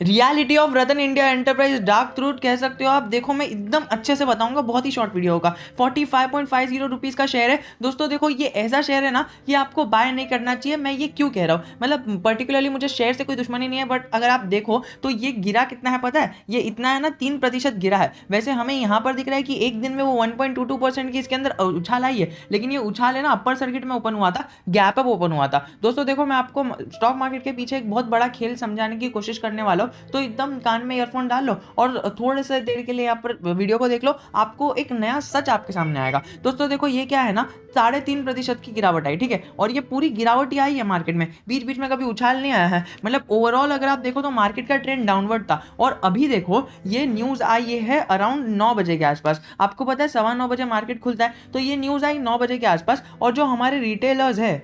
Reality of Ratan India enterprise dark truth कह सकते हो आप। देखो मैं एकदम अच्छे से बताऊंगा, बहुत ही शॉर्ट वीडियो होगा। 45.50 रुपीज़ का शेयर है दोस्तों। देखो ये ऐसा शेयर है ना, ये आपको बाय नहीं करना चाहिए। मैं ये क्यों कह रहा हूँ, मतलब पर्टिकुलरली मुझे शेयर से कोई दुश्मनी नहीं है, बट अगर आप देखो तो ये गिरा कितना है पता है, ये इतना है ना 3% गिरा है। वैसे हमें यहाँ पर दिख रहा है कि एक दिन में वो 1.22% की इसके अंदर उछाल आई है, लेकिन ये उछाल है ना अपर सर्किट में ओपन हुआ था, गैप अप ओपन हुआ था। दोस्तों देखो मैं आपको स्टॉक मार्केट के पीछे एक बहुत बड़ा खेल समझाने की कोशिश करने वाला हूँ, तो एकदम कान में ईयरफोन डाल लो और थोड़े से देर के लिए यहाँ पर वीडियो को देख लो, आपको एक नया सच आपके सामने आएगा। दोस्तों देखो ये क्या है ना, 3.5% की गिरावट आई, ठीक है, और ये पूरी गिरावट ही आई है मार्केट में, बीच बीच में कभी उछाल नहीं आया है। मतलब ओवरऑल अगर आप देखो तो मार्केट का ट्रेंड डाउनवर्ड था, और अभी देखो ये न्यूज आई है अराउंड 9 बजे के आसपास। आपको पता है 9:15 बजे मार्केट खुलता है, तो ये न्यूज आई 9 बजे के आसपास, और जो हमारे रिटेलर्स है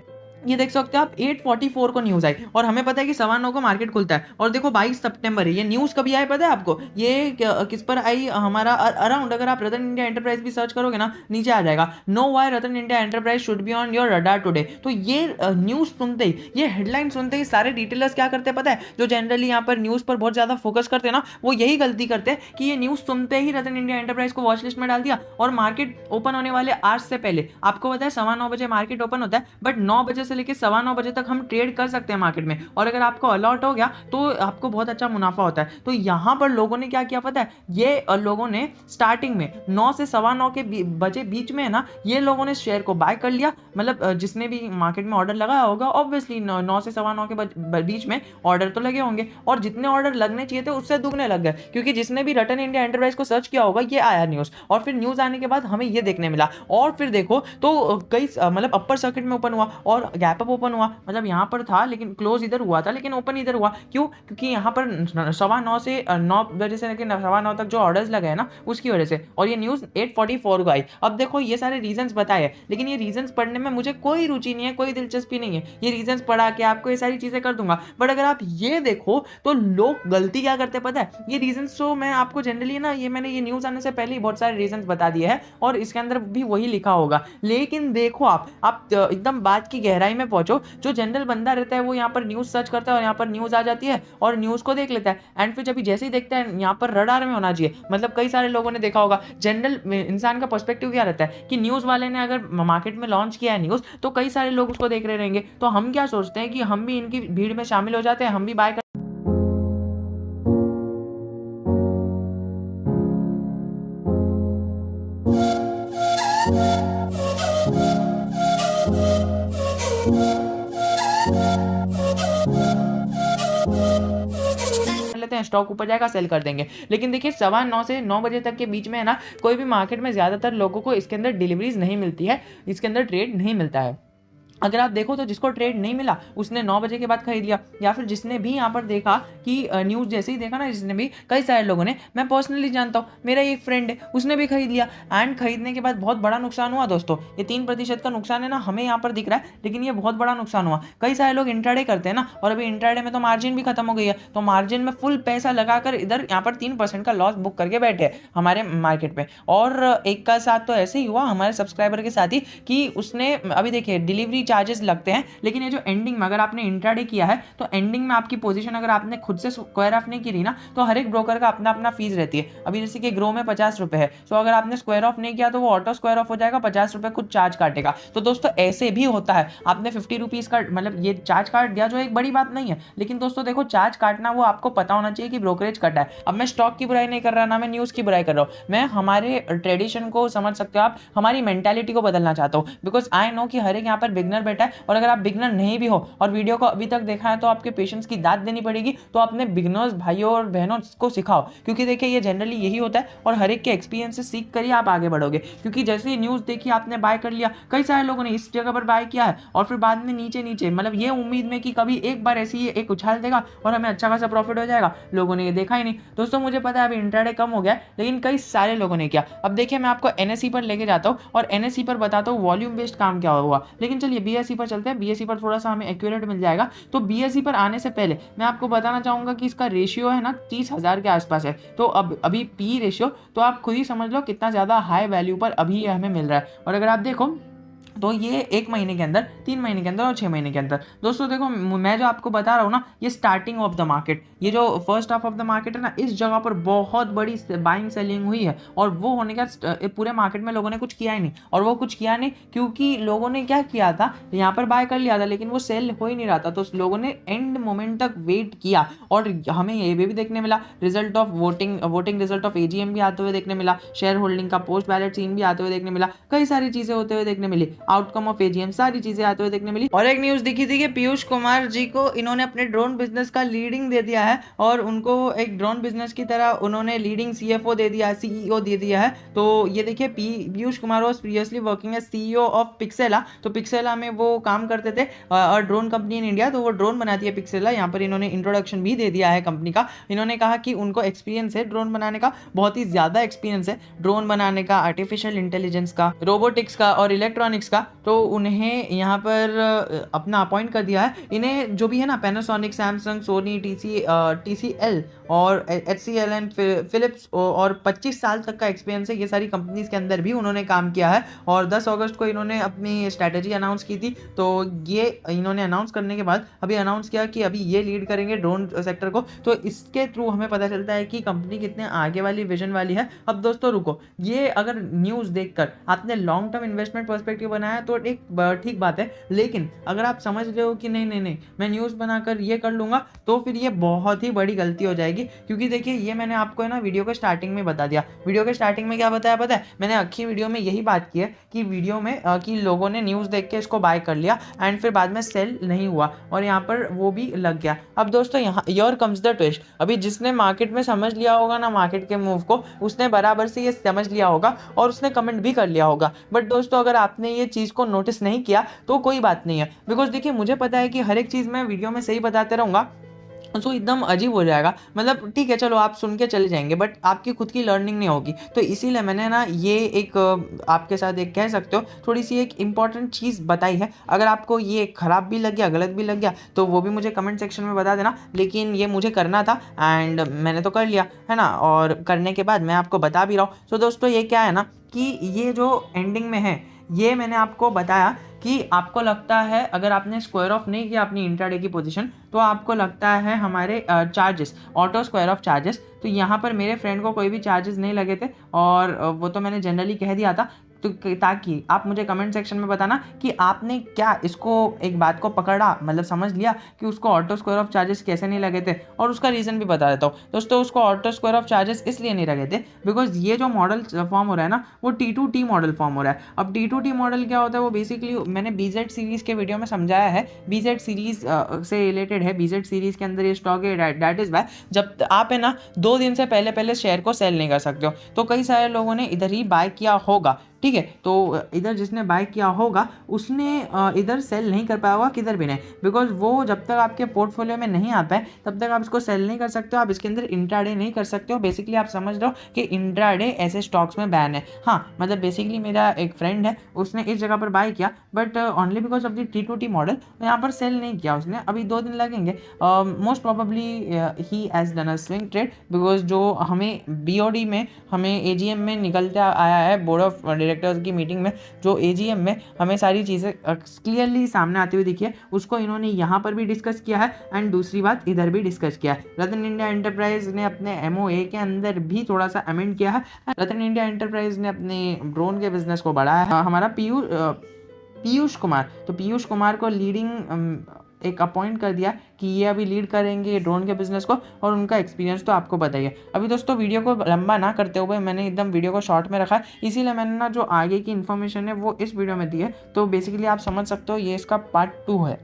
ये देख सकते हो आप 8:44 को न्यूज आई, और हमें पता है कि 9:15 को मार्केट खुलता है। और देखो 22 सितंबर है, ये न्यूज कभी आई पता है आपको, ये किस पर आई हमारा अराउंड, अगर आप रतन इंडिया एंटरप्राइज भी सर्च करोगे ना नीचे आ जाएगा, know why Ratan India enterprise should be on your radar today. तो ये न्यूज सुनते ही, ये हेडलाइन सुनते ही सारे रिटेलर्स क्या करते हैं पता है, जो जनरली यहाँ पर न्यूज पर बहुत ज्यादा फोकस करते हैं ना, वो यही गलती करते हैं कि ये न्यूज सुनते ही रतन इंडिया एंटरप्राइज को वॉच लिस्ट में डाल दिया, और मार्केट ओपन होने वाले आज से पहले, आपको पता है 9:15 बजे मार्केट ओपन होता है, बट 9 बजे से लेकर 9:15 बजे तक हम ट्रेड कर सकते हैं मार्केट में, और अगर आपको अलॉट हो गया तो आपको बहुत अच्छा मुनाफा होता है। तो यहां पर लोगों ने क्या किया पता है, ये लोगों ने स्टार्टिंग में 9 से 9:15 के बजे बीच में है ना, ये लोगों ने शेयर को बाय कर लिया। मतलब जिसने भी मार्केट में ऑर्डर लगाया होगा, ऑब्वियसली 9 से 9:15 के बीच में ऑर्डर तो लगे होंगे, और जितने ऑर्डर लगने चाहिए थे उससे दुगने लग गए, क्योंकि जिसने भी रतन इंडिया एंटरप्राइज को सर्च किया होगा ये आया न्यूज, और फिर न्यूज आने के बाद हमें ये देखने मिला, और फिर देखो तो कई मतलब अपर सर्किट में ओपन हुआ और गैप अप ओपन हुआ, मतलब यहाँ पर था लेकिन क्लोज इधर हुआ था, लेकिन ओपन इधर हुआ। क्यों? क्योंकि यहाँ पर 9:15 से 9 बजे से लेकर 9:15 तक जो ऑर्डर्स लगे हैं ना उसकी वजह से, और ये न्यूज 8:44 को आई। अब देखो ये सारे रीजंस बताए हैं, लेकिन ये रीजंस पढ़ने में मुझे कोई रुचि नहीं है, कोई दिलचस्पी नहीं है, ये रीजंस पढ़ा के आपको ये सारी चीजें कर दूंगा। बट अगर आप ये देखो तो लोग गलती क्या करते पता है, ये रीजंस तो मैं आपको जनरली ना, ये मैंने ये न्यूज आने से पहले ही बहुत सारे रीजंस बता दिए हैं, और इसके अंदर भी वही लिखा होगा, लेकिन देखो आप एकदम बात की गहराई में पहुंचो। जो जनरल बंदा रहता है वो यहाँ पर न्यूज सर्च करता है, और यहाँ पर न्यूज आ जाती है और न्यूज को देख लेता है, एंड फिर जब जैसे ही देखता है यहाँ पर रडार में होना चाहिए, मतलब कई सारे लोगों ने देखा होगा, जनरल इंसान का पर्सपेक्टिव क्या रहता है कि न्यूज वाले ने अगर मार्केट में लॉन्च किया है न्यूज, तो कई सारे लोग उसको देख रहे रहेंगे, तो हम क्या सोचते हैं कि हम भी इनकी भीड़ में शामिल हो जाते हैं, हम भी बाय लेते हैं, स्टॉक ऊपर जाएगा सेल कर देंगे। लेकिन देखिए 9:15 से 9 बजे तक के बीच में है ना, कोई भी मार्केट में ज्यादातर लोगों को इसके अंदर डिलीवरीज नहीं मिलती है, इसके अंदर ट्रेड नहीं मिलता है। अगर आप देखो तो जिसको ट्रेड नहीं मिला उसने 9 बजे के बाद खरीद लिया, या फिर जिसने भी यहाँ पर देखा कि न्यूज जैसे ही देखा ना, जिसने भी, कई सारे लोगों ने, मैं पर्सनली जानता हूँ, मेरा एक फ्रेंड है उसने भी खरीद लिया, एंड खरीदने के बाद बहुत बड़ा नुकसान हुआ दोस्तों। ये 3% का नुकसान है ना, हमें यहाँ पर दिख रहा है, लेकिन ये बहुत बड़ा नुकसान हुआ। कई सारे लोग इंट्राडे करते हैं ना, और अभी इंट्राडे में तो मार्जिन भी खत्म हो गई है, तो मार्जिन में फुल पैसा लगाकर इधर यहाँ पर 3% का लॉस बुक करके बैठे हमारे मार्केट में। और एक का साथ तो ऐसे ही हुआ हमारे सब्सक्राइबर के साथ ही, कि उसने अभी देखिए डिलीवरी चार्जेस लगते हैं, लेकिन ये जो एंडिंग में अगर आपने इंट्राडे किया है, तो एंडिंग में आपकी पोजीशन अगर आपने खुद से स्क्वायर ऑफ नहीं की रही ना, तो हर एक ब्रोकर का अपना अपना फीस रहती है। अभी जैसे कि ग्रो में 50 रुपए है, तो अगर आपने स्क्वायर ऑफ नहीं किया तो वो ऑटो स्क्वायर ऑफ हो जाएगा, 50 रुपए कुछ चार्ज काटेगा। तो दोस्तों ऐसे भी होता है, आपने 50 रुपीज का मतलब ये चार्ज काट दिया, जो एक बड़ी बात नहीं है, लेकिन दोस्तों देखो चार्ज काटना वो आपको पता होना चाहिए कि ब्रोकरेज कटा है। अब मैं स्टॉक की बुराई नहीं कर रहा, ना मैं न्यूज की बुराई कर रहा हूँ, मैं हमारे ट्रेडिशन को समझ सकते हो आप, हमारी मेंटालिटी को बदलना चाहता हूँ, बिकॉज आई नो कि हर एक यहाँ पर बिगनर बैठा है, और अगर आप बिगनर नहीं भी हो और वीडियो को अभी तक देखा है तो आपके पेशेंस की दाद देनी पड़ेगी, तो अपने बिगनर्स भाइयों और बहनों को सिखाओ, क्योंकि देखिए ये जनरली यही होता है, और हर एक के एक्सपीरियंस से सीख कर ही आप आगे बढ़ोगे। क्योंकि जैसे ही न्यूज देखी आपने बाय कर लिया, कई सारे लोगों ने इस जगह पर बाय किया है, और फिर बाद में नीचे नीचे मतलब ये उम्मीद में कि कभी एक बार ऐसी एक उछाल देगा और हमें अच्छा खासा प्रॉफिट हो जाएगा, लोगों ने ये देखा ही नहीं। दोस्तों मुझे पता है अभी इंट्राडे कम हो गया, लेकिन कई सारे लोगों ने किया। अब देखिए मैं आपको एनएसई पर लेके जाता हूँ, और एनएसई पर बताता हूँ वॉल्यूम बेस्ड काम क्या हुआ, लेकिन चलिए बीएसई पर चलते हैं, बीएसई पर थोड़ा सा हमें एक्यूरेट मिल जाएगा। तो बीएसई पर आने से पहले मैं आपको बताना चाहूंगा कि इसका रेशियो है ना 30,000 के आसपास है, तो अब अभी पी रेशियो तो आप खुद ही समझ लो कितना ज्यादा हाई वैल्यू पर अभी ये हमें मिल रहा है। और अगर आप देखो तो ये 1 महीने के अंदर, 3 महीने के अंदर और 6 महीने के अंदर। दोस्तों देखो, मैं जो आपको बता रहा हूँ ना, ये स्टार्टिंग ऑफ द मार्केट, ये जो first half of the market है ना, इस जगह पर बहुत बड़ी बाइंग सेलिंग हुई है। और वो होने का पूरे मार्केट में लोगों ने कुछ किया ही नहीं, और वो कुछ किया नहीं क्योंकि लोगों ने क्या किया था, यहाँ पर बाय कर लिया था लेकिन वो सेल हो ही नहीं रहा था। तो लोगों ने एंड मोमेंट तक वेट किया, और हमें ये भी देखने मिला result of voting result of AGM भी आते हुए देखने मिला, शेयर होल्डिंग का पोस्ट बैलेट सीन भी आते हुए देखने मिला, कई सारी चीजें होते हुए देखने मिली, आउटकम ऑफ एजीएम, सारी चीजें आते हुए देखने मिली। और एक न्यूज दिखी थी कि पीयूष कुमार जी को इन्होंने अपने ड्रोन बिजनेस का लीडिंग दे दिया है, और उनको एक ड्रोन बिजनेस की तरह उन्होंने लीडिंग सीएफओ दे दिया है, सीईओ दे दिया है। तो ये देखिए, Piyush Kumar was previously working as CEO of Pixela. तो पिक्सेला में वो काम करते थे, और ड्रोन कंपनी इन इंडिया, तो वो ड्रोन बनाती है पिक्सेला। यहाँ पर इन्होंने इंट्रोडक्शन भी दे दिया है कंपनी का। इन्होंने कहा कि उनको एक्सपीरियंस है ड्रोन बनाने का, बहुत ही ज्यादा एक्सपीरियंस है ड्रोन बनाने का, आर्टिफिशियल इंटेलिजेंस का, रोबोटिक्स का और इलेक्ट्रॉनिक्स का। तो उन्हें यहाँ पर अपना अपॉइंट कर दिया है। इन्हें जो भी है ना, पैनासोनिक, सैमसंग, सोनी, TCL और HCL एंड फिलिप्स और 25 साल तक का एक्सपीरियंस है। ये सारी कंपनीज के अंदर भी उन्होंने काम किया है। और 10 अगस्त को इन्होंने अपनी स्ट्रैटेजी अनाउंस की थी। तो ये इन्होंने अनाउंस करने के बाद अभी अनाउंस किया कि अभी ये लीड करेंगे ड्रोन सेक्टर को। तो इसके थ्रू हमें पता चलता है कि कंपनी कितने आगे वाली विजन वाली है। अब दोस्तों रुको, ये अगर न्यूज़ देखकर आपने लॉन्ग टर्म इन्वेस्टमेंट पर्सपेक्टिव बनाया तो एक ठीक बात है, लेकिन अगर आप समझ रहे हो कि नहीं मैं न्यूज़ बनाकर ये कर लूँगा, तो फिर ये बहुत ही बड़ी गलती हो जाएगी। क्योंकि देखिए, ये मैंने आपको है ना वीडियो के स्टार्टिंग में बता दिया। वीडियो के स्टार्टिंग में क्या बताया पता है? मैंने अच्छी वीडियो में यही बात की है कि वीडियो में कि लोगों ने न्यूज़ देख के इसको बाय कर लिया एंड फिर बाद में सेल नहीं हुआ, और यहाँ पर वो भी लग गया। अब दोस्तों, यहाँ योर कम्स द ट्विस्ट। अभी जिसने मार्केट में समझ लिया होगा ना मार्केट के मूव को, उसने बराबर से ये समझ लिया होगा और उसने कमेंट भी कर लिया होगा। बट दोस्तों, अगर आपने ये चीज़ को नोटिस नहीं किया तो कोई बात नहीं है, बिकॉज देखिए, मुझे पता है कि हर एक चीज़ मैं वीडियो में सही बताते रहूँगा तो एकदम अजीब हो जाएगा। मतलब ठीक है, चलो आप सुन के चले जाएंगे, बट आपकी खुद की लर्निंग नहीं होगी। तो इसीलिए मैंने ना ये एक आपके साथ एक कह सकते हो थोड़ी सी एक इंपॉर्टेंट चीज़ बताई है। अगर आपको ये ख़राब भी लग गया, गलत भी लग गया, तो वो भी मुझे कमेंट सेक्शन में बता देना। लेकिन ये मुझे करना था एंड मैंने तो कर लिया है ना, और करने के बाद मैं आपको बता भी रहा हूँ। तो दोस्तों, ये क्या है ना कि ये जो एंडिंग में है, ये मैंने आपको बताया कि आपको लगता है अगर आपने स्क्वायर ऑफ नहीं किया अपनी इंट्राडे की पोजीशन, तो आपको लगता है हमारे charges, auto square of charges. तो यहाँ पर मेरे फ्रेंड को कोई भी चार्जेस नहीं लगे थे, और वो तो मैंने जनरली कह दिया था। तो ताकि आप मुझे कमेंट सेक्शन में बताना कि आपने क्या इसको एक बात को पकड़ा, मतलब समझ लिया कि उसको ऑटो स्क्वायर ऑफ चार्जेस कैसे नहीं लगे थे। और उसका रीज़न भी बता देता हूँ दोस्तों। उसको ऑटो स्क्वायर ऑफ चार्जेस इसलिए नहीं लगे थे बिकॉज ये जो मॉडल फॉर्म हो रहा है ना, वो T2T मॉडल फॉर्म हो रहा है। अब T2T मॉडल क्या होता है? वो बेसिकली मैंने BZ सीरीज़ के वीडियो में समझाया है। BZ सीरीज़ से रिलेटेड है। BZ सीरीज़ के अंदर ये स्टॉक है, दैट इज़ वाई जब आप है ना 2 दिन से पहले शेयर को सेल नहीं कर सकते हो। तो कई सारे लोगों ने इधर ही बाय किया होगा, ठीक है। तो इधर जिसने बाय किया होगा उसने इधर सेल नहीं कर पाया होगा, किधर भी नहीं, बिकॉज वो जब तक आपके पोर्टफोलियो में नहीं आता है तब तक आप इसको सेल नहीं कर सकते हो। आप इसके अंदर इंट्राडे नहीं कर सकते हो। बेसिकली आप समझ लो कि इंट्राडे ऐसे स्टॉक्स में बैन है। हाँ, मतलब बेसिकली मेरा एक फ्रेंड है, उसने इस जगह पर बाय किया, but only because of the T2T model यहाँ पर सेल नहीं किया उसने। अभी 2 दिन लगेंगे। Most probably he has done a swing trade, because जो हमें BOD में, हमें AGM में निकलते आया है, बोर्ड ऑफ डायरेक्टर्स की मीटिंग में, जो AGM में हमें सारी चीज़ें क्लियरली सामने आती हुई दिखी है, उसको इन्होंने यहाँ पर भी डिस्कस किया है एंड दूसरी बात इधर भी डिस्कस किया है। रतन इंडिया एंटरप्राइज ने अपने MOA के अंदर भी थोड़ा सा अमेंड किया है। रतन इंडिया एंटरप्राइज ने अपने ड्रोन के बिजनेस को बढ़ाया है। हमारा पीयूष कुमार, तो पीयूष कुमार को लीडिंग एक अपॉइंट कर दिया कि ये अभी लीड करेंगे ड्रोन के बिजनेस को, और उनका एक्सपीरियंस तो आपको बताइए। अभी दोस्तों, वीडियो को लंबा ना करते हुए मैंने एकदम वीडियो को शॉर्ट में रखा है, इसीलिए मैंने ना जो आगे की इन्फॉर्मेशन है वो इस वीडियो में दी है। तो बेसिकली आप समझ सकते हो ये इसका पार्ट 2 है।